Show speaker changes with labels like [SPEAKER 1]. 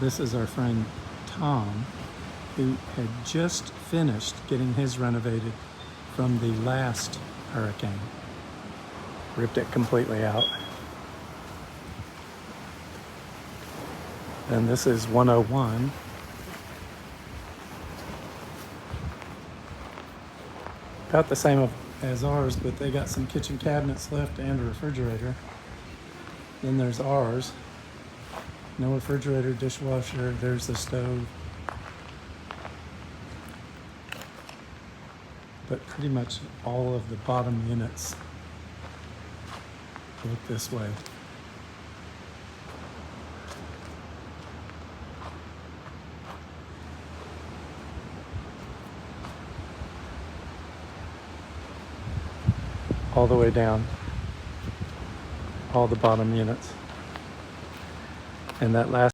[SPEAKER 1] This is our friend Tom, who had just finished getting his renovated from the last hurricane. Ripped it completely out. And this is 101. About the same as ours, but they got some kitchen cabinets left and a refrigerator. Then there's ours. No refrigerator, dishwasher, there's the stove. But pretty much all of the bottom units look this way. All the way down, all the bottom units. And that last